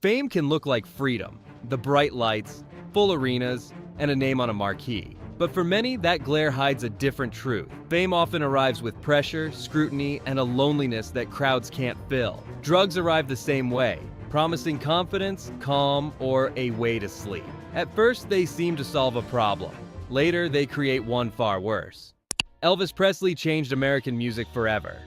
Fame can look like freedom, the bright lights, full arenas, and a name on a marquee. But for many, that glare hides a different truth. Fame often arrives with pressure, scrutiny, and a loneliness that crowds can't fill. Drugs arrive the same way, promising confidence, calm, or a way to sleep. At first, they seem to solve a problem. Later, they create one far worse. Elvis Presley changed American music forever.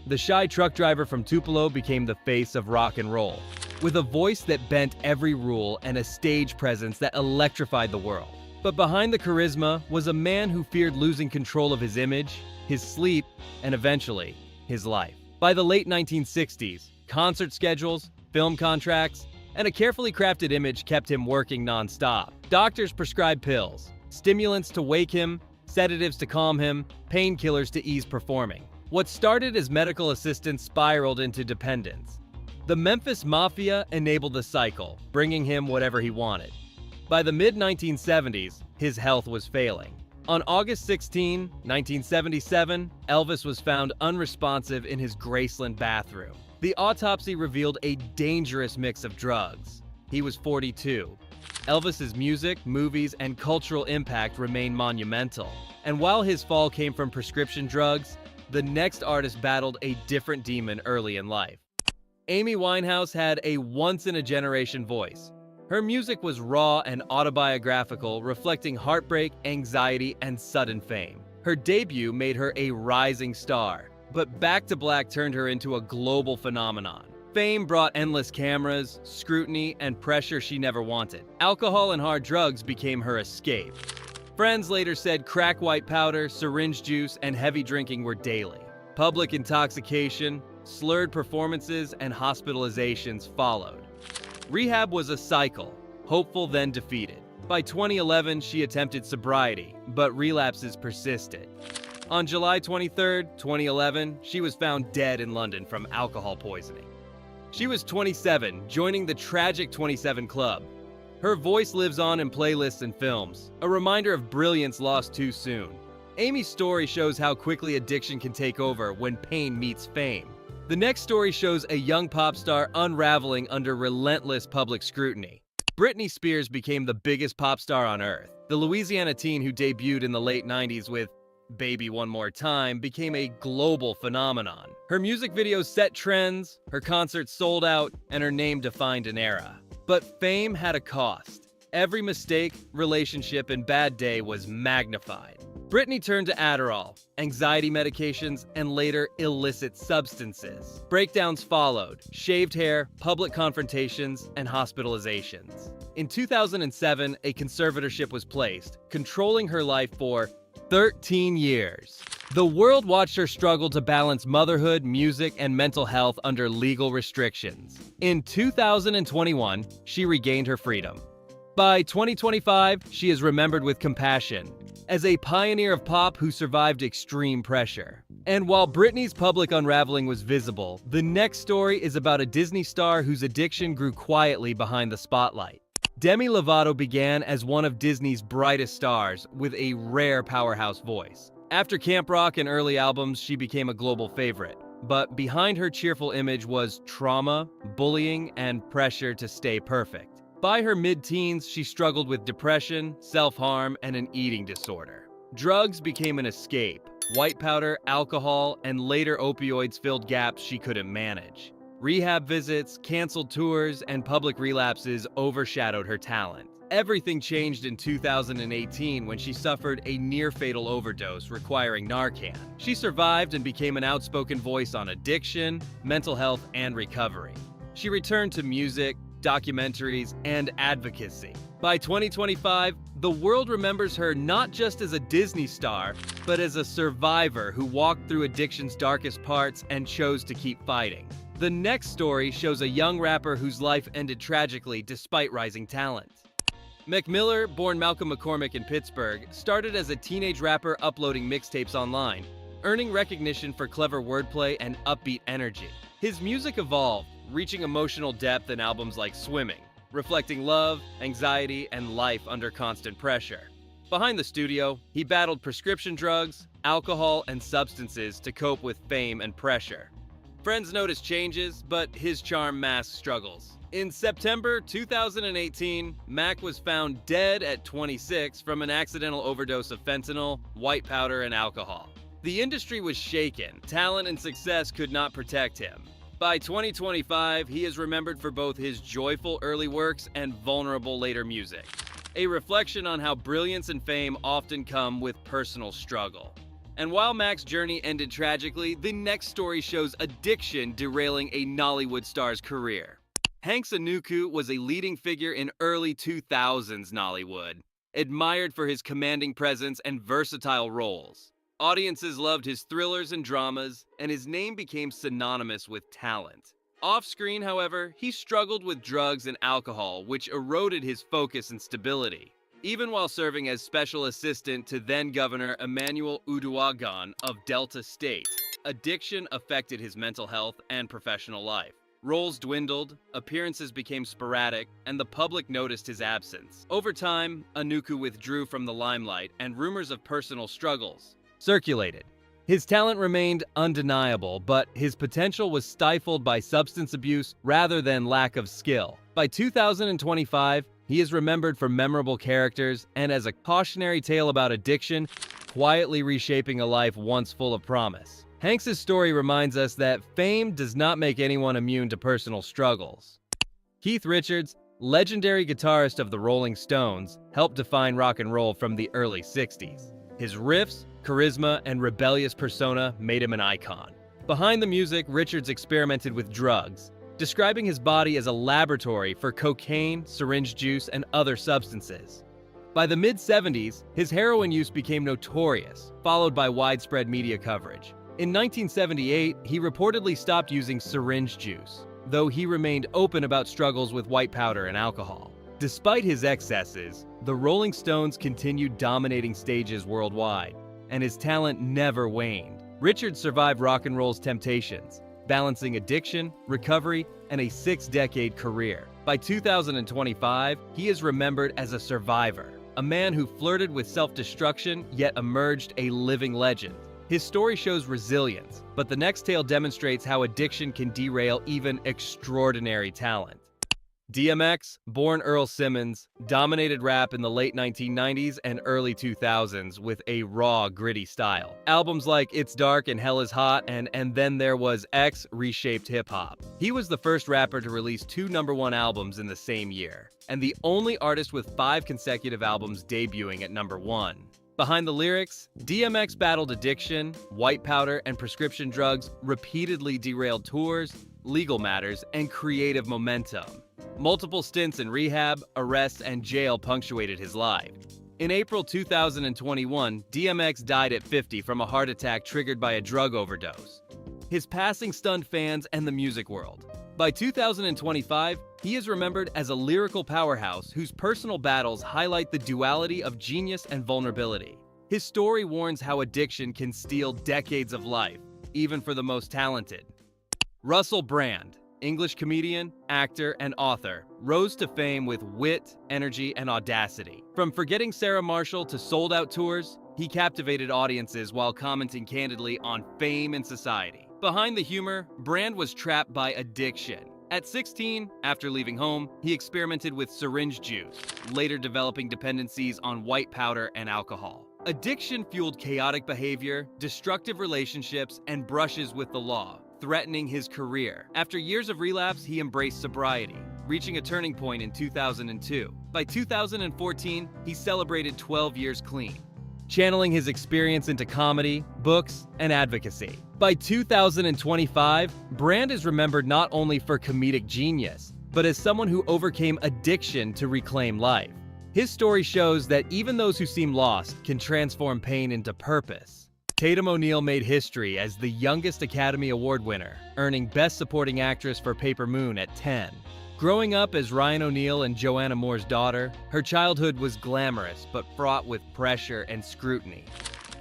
The shy truck driver from Tupelo became the face of rock and roll, with a voice that bent every rule and a stage presence that electrified the world. But behind the charisma was a man who feared losing control of his image, his sleep, and eventually, his life. By the late 1960s, concert schedules, film contracts, and a carefully crafted image kept him working non-stop. Doctors prescribed pills, stimulants to wake him, sedatives to calm him, painkillers to ease performing. What started as medical assistance spiraled into dependence. The Memphis Mafia enabled the cycle, bringing him whatever he wanted. By the mid-1970s, his health was failing. On August 16, 1977, Elvis was found unresponsive in his Graceland bathroom. The autopsy revealed a dangerous mix of drugs. He was 42. Elvis's music, movies, and cultural impact remain monumental. And while his fall came from prescription drugs, the next artist battled a different demon early in life. Amy Winehouse had a once-in-a-generation voice. Her music was raw and autobiographical, reflecting heartbreak, anxiety, and sudden fame. Her debut made her a rising star, but Back to Black turned her into a global phenomenon. Fame brought endless cameras, scrutiny, and pressure she never wanted. Alcohol and hard drugs became her escape. Friends later said crack white powder, syringe juice, and heavy drinking were daily. Public intoxication, slurred performances, and hospitalizations followed. Rehab was a cycle, hopeful then defeated. By 2011, she attempted sobriety, but relapses persisted. On July 23, 2011, she was found dead in London from alcohol poisoning. She was 27, joining the tragic 27 Club. Her voice lives on in playlists and films, a reminder of brilliance lost too soon. Amy's story shows how quickly addiction can take over when pain meets fame. The next story shows a young pop star unraveling under relentless public scrutiny. Britney Spears became the biggest pop star on earth. The Louisiana teen who debuted in the late 90s with Baby One More Time became a global phenomenon. Her music videos set trends, her concerts sold out, and her name defined an era. But fame had a cost. Every mistake, relationship, and bad day was magnified. Britney turned to Adderall, anxiety medications, and later illicit substances. Breakdowns followed: shaved hair, public confrontations, and hospitalizations. In 2007, a conservatorship was placed, controlling her life for 13 years. The world watched her struggle to balance motherhood, music, and mental health under legal restrictions. In 2021, she regained her freedom. By 2025, she is remembered with compassion as a pioneer of pop who survived extreme pressure. And while Britney's public unraveling was visible, the next story is about a Disney star whose addiction grew quietly behind the spotlight. Demi Lovato began as one of Disney's brightest stars with a rare powerhouse voice. After Camp Rock and early albums, she became a global favorite. But behind her cheerful image was trauma, bullying, and pressure to stay perfect. By her mid-teens, she struggled with depression, self-harm, and an eating disorder. Drugs became an escape. White powder, alcohol, and later opioids filled gaps she couldn't manage. Rehab visits, canceled tours, and public relapses overshadowed her talent. Everything changed in 2018 when she suffered a near-fatal overdose requiring Narcan. She survived and became an outspoken voice on addiction, mental health, and recovery. She returned to music, documentaries, and advocacy. By 2025, the world remembers her not just as a Disney star, but as a survivor who walked through addiction's darkest parts and chose to keep fighting. The next story shows a young rapper whose life ended tragically despite rising talent. Mac Miller, born Malcolm McCormick in Pittsburgh, started as a teenage rapper uploading mixtapes online, earning recognition for clever wordplay and upbeat energy. His music evolved, reaching emotional depth in albums like Swimming, reflecting love, anxiety, and life under constant pressure. Behind the studio, he battled prescription drugs, alcohol, and substances to cope with fame and pressure. Friends notice changes, but his charm masks struggles. In September 2018, Mac was found dead at 26 from an accidental overdose of fentanyl, white powder, and alcohol. The industry was shaken. Talent and success could not protect him. By 2025, he is remembered for both his joyful early works and vulnerable later music. A reflection on how brilliance and fame often come with personal struggle. And while Mac's journey ended tragically, the next story shows addiction derailing a Nollywood star's career. Hanks Anuku was a leading figure in early 2000s Nollywood, admired for his commanding presence and versatile roles. Audiences loved his thrillers and dramas, and his name became synonymous with talent. Off-screen, however, he struggled with drugs and alcohol, which eroded his focus and stability. Even while serving as special assistant to then-Governor Emmanuel Uduaghan of Delta State, addiction affected his mental health and professional life. Roles dwindled, appearances became sporadic, and the public noticed his absence. Over time, Anuku withdrew from the limelight, and rumors of personal struggles circulated. His talent remained undeniable, but his potential was stifled by substance abuse rather than lack of skill. By 2025, he is remembered for memorable characters and as a cautionary tale about addiction, quietly reshaping a life once full of promise. Hanks' story reminds us that fame does not make anyone immune to personal struggles. Keith Richards, legendary guitarist of the Rolling Stones, helped define rock and roll from the early 60s. His riffs, charisma, and rebellious persona made him an icon. Behind the music, Richards experimented with drugs, describing his body as a laboratory for cocaine, syringe juice, and other substances. By the mid-70s, his heroin use became notorious, followed by widespread media coverage. In 1978, he reportedly stopped using syringe juice, though he remained open about struggles with white powder and alcohol. Despite his excesses, the Rolling Stones continued dominating stages worldwide, and his talent never waned. Richards survived rock and roll's temptations, balancing addiction, recovery, and a 6-decade career. By 2025, he is remembered as a survivor, a man who flirted with self-destruction yet emerged a living legend. His story shows resilience, but the next tale demonstrates how addiction can derail even extraordinary talent. DMX, born Earl Simmons, dominated rap in the late 1990s and early 2000s with a raw, gritty style. Albums like It's Dark and Hell is Hot and Then There Was X reshaped hip-hop. He was the first rapper to release 2 #1 albums in the same year, and the only artist with 5 consecutive albums debuting at #1. Behind the lyrics, DMX battled addiction, white powder, and prescription drugs, repeatedly derailed tours, legal matters, and creative momentum. Multiple stints in rehab, arrests, and jail punctuated his life. In April 2021, DMX died at 50 from a heart attack triggered by a drug overdose. His passing stunned fans and the music world. By 2025, he is remembered as a lyrical powerhouse whose personal battles highlight the duality of genius and vulnerability. His story warns how addiction can steal decades of life, even for the most talented. Russell Brand, English comedian, actor, and author, rose to fame with wit, energy, and audacity. From Forgetting Sarah Marshall to sold-out tours, he captivated audiences while commenting candidly on fame and society. Behind the humor, Brand was trapped by addiction. At 16, after leaving home, he experimented with syringe juice, later developing dependencies on white powder and alcohol. Addiction fueled chaotic behavior, destructive relationships, and brushes with the law, threatening his career. After years of relapse, he embraced sobriety, reaching a turning point in 2002. By 2014, he celebrated 12 years clean, channeling his experience into comedy, books, and advocacy. By 2025, Brand is remembered not only for comedic genius, but as someone who overcame addiction to reclaim life. His story shows that even those who seem lost can transform pain into purpose. Tatum O'Neal made history as the youngest Academy Award winner, earning Best Supporting Actress for Paper Moon at 10. Growing up as Ryan O'Neal and Joanna Moore's daughter, her childhood was glamorous but fraught with pressure and scrutiny.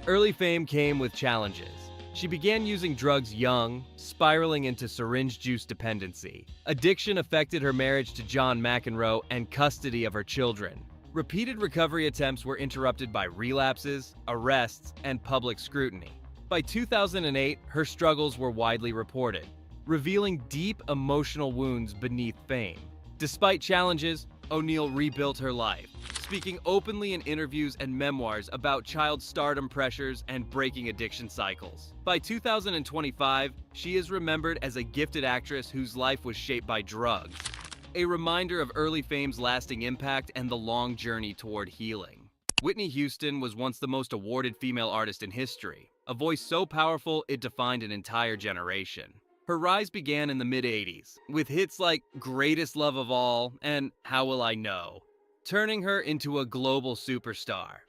Early fame came with challenges. She began using drugs young, spiraling into syringe juice dependency. Addiction affected her marriage to John McEnroe and custody of her children. Repeated recovery attempts were interrupted by relapses, arrests, and public scrutiny. By 2008, her struggles were widely reported. revealing deep emotional wounds beneath fame. Despite challenges, O'Neal rebuilt her life, speaking openly in interviews and memoirs about child stardom pressures and breaking addiction cycles. By 2025, she is remembered as a gifted actress whose life was shaped by drugs, a reminder of early fame's lasting impact and the long journey toward healing. Whitney Houston was once the most awarded female artist in history, a voice so powerful it defined an entire generation. Her rise began in the mid-80s, with hits like Greatest Love of All and How Will I Know, turning her into a global superstar.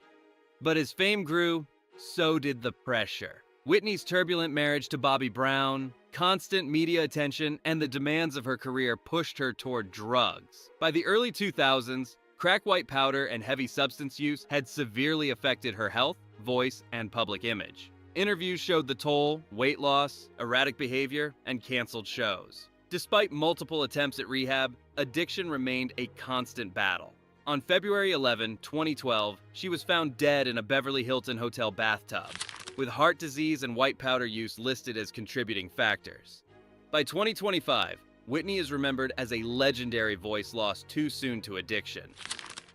But as fame grew, so did the pressure. Whitney's turbulent marriage to Bobby Brown, constant media attention, and the demands of her career pushed her toward drugs. By the early 2000s, crack white powder and heavy substance use had severely affected her health, voice, and public image. Interviews showed the toll, weight loss, erratic behavior, and canceled shows. Despite multiple attempts at rehab, addiction remained a constant battle. On February 11, 2012, she was found dead in a Beverly Hilton hotel bathtub, with heart disease and white powder use listed as contributing factors. By 2025, Whitney is remembered as a legendary voice lost too soon to addiction.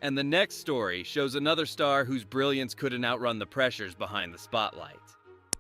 And the next story shows another star whose brilliance couldn't outrun the pressures behind the spotlight.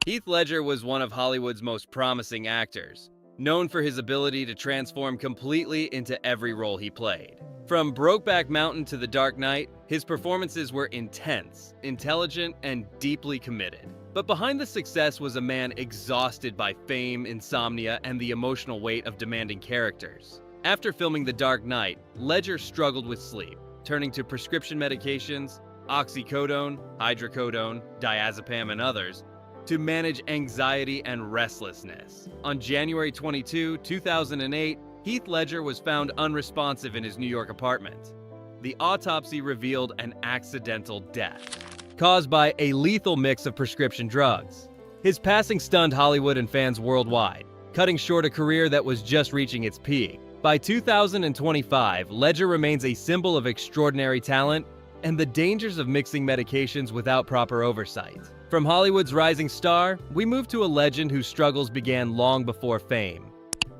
Heath Ledger was one of Hollywood's most promising actors, known for his ability to transform completely into every role he played. From Brokeback Mountain to The Dark Knight, his performances were intense, intelligent, and deeply committed. But behind the success was a man exhausted by fame, insomnia, and the emotional weight of demanding characters. After filming The Dark Knight, Ledger struggled with sleep, turning to prescription medications, oxycodone, hydrocodone, diazepam, and others, to manage anxiety and restlessness. On January 22, 2008, Heath Ledger was found unresponsive in his New York apartment. The autopsy revealed an accidental death, caused by a lethal mix of prescription drugs. His passing stunned Hollywood and fans worldwide, cutting short a career that was just reaching its peak. By 2025, Ledger remains a symbol of extraordinary talent and the dangers of mixing medications without proper oversight. From Hollywood's rising star, we move to a legend whose struggles began long before fame.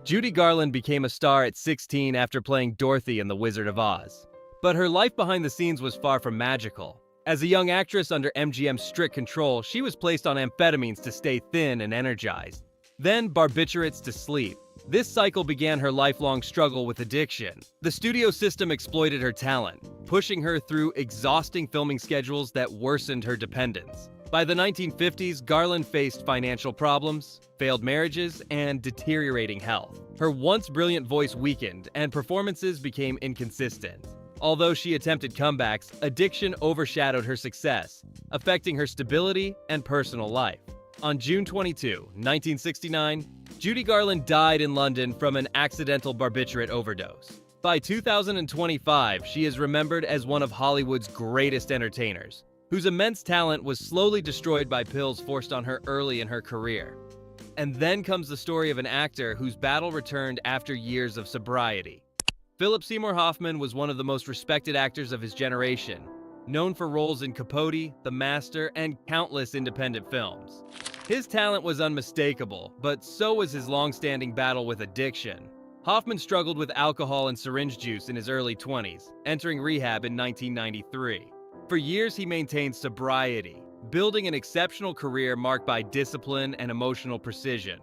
Judy Garland became a star at 16 after playing Dorothy in The Wizard of Oz. But her life behind the scenes was far from magical. As a young actress under MGM's strict control, she was placed on amphetamines to stay thin and energized, then barbiturates to sleep. This cycle began her lifelong struggle with addiction. The studio system exploited her talent, pushing her through exhausting filming schedules that worsened her dependence. By the 1950s, Garland faced financial problems, failed marriages, and deteriorating health. Her once brilliant voice weakened, and performances became inconsistent. Although she attempted comebacks, addiction overshadowed her success, affecting her stability and personal life. On June 22, 1969, Judy Garland died in London from an accidental barbiturate overdose. By 2025, she is remembered as one of Hollywood's greatest entertainers, whose immense talent was slowly destroyed by pills forced on her early in her career. And then comes the story of an actor whose battle returned after years of sobriety. Philip Seymour Hoffman was one of the most respected actors of his generation, known for roles in Capote, The Master, and countless independent films. His talent was unmistakable, but so was his long-standing battle with addiction. Hoffman struggled with alcohol and syringe juice in his early 20s, entering rehab in 1993. For years, he maintained sobriety, building an exceptional career marked by discipline and emotional precision.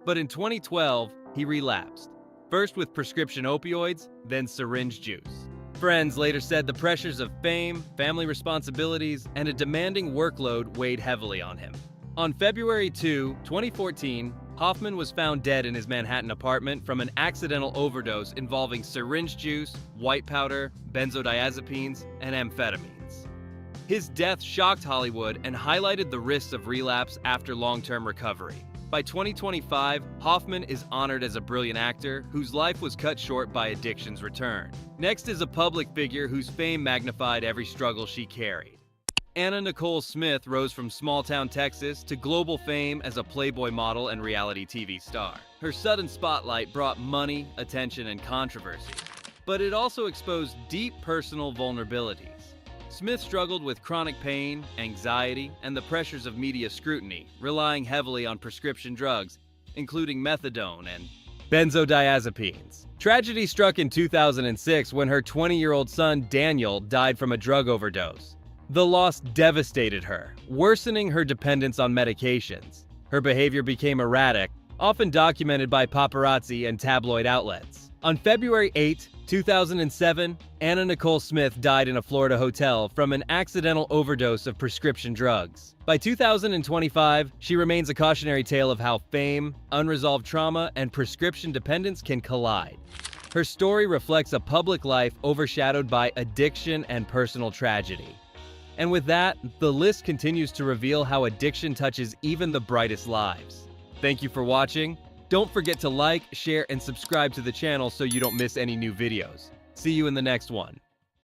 But in 2012, he relapsed, first with prescription opioids, then syringe juice. Friends later said the pressures of fame, family responsibilities, and a demanding workload weighed heavily on him. On February 2, 2014, Hoffman was found dead in his Manhattan apartment from an accidental overdose involving syringe juice, white powder, benzodiazepines, and amphetamines. His death shocked Hollywood and highlighted the risks of relapse after long-term recovery. By 2025, Hoffman is honored as a brilliant actor whose life was cut short by addiction's return. Next is a public figure whose fame magnified every struggle she carried. Anna Nicole Smith rose from small-town Texas to global fame as a Playboy model and reality TV star. Her sudden spotlight brought money, attention, and controversy, but it also exposed deep personal vulnerabilities. Smith struggled with chronic pain, anxiety, and the pressures of media scrutiny, relying heavily on prescription drugs, including methadone and Benzodiazepines. Tragedy struck in 2006 when her 20-year-old son Daniel died from a drug overdose. The loss devastated her, worsening her dependence on medications. Her behavior became erratic, often documented by paparazzi and tabloid outlets. On February 8, 2007, Anna Nicole Smith died in a Florida hotel from an accidental overdose of prescription drugs. By 2025, she remains a cautionary tale of how fame, unresolved trauma, and prescription dependence can collide. Her story reflects a public life overshadowed by addiction and personal tragedy. And with that, the list continues to reveal how addiction touches even the brightest lives. Thank you for watching. Don't forget to like, share, and subscribe to the channel so you don't miss any new videos. See you in the next one.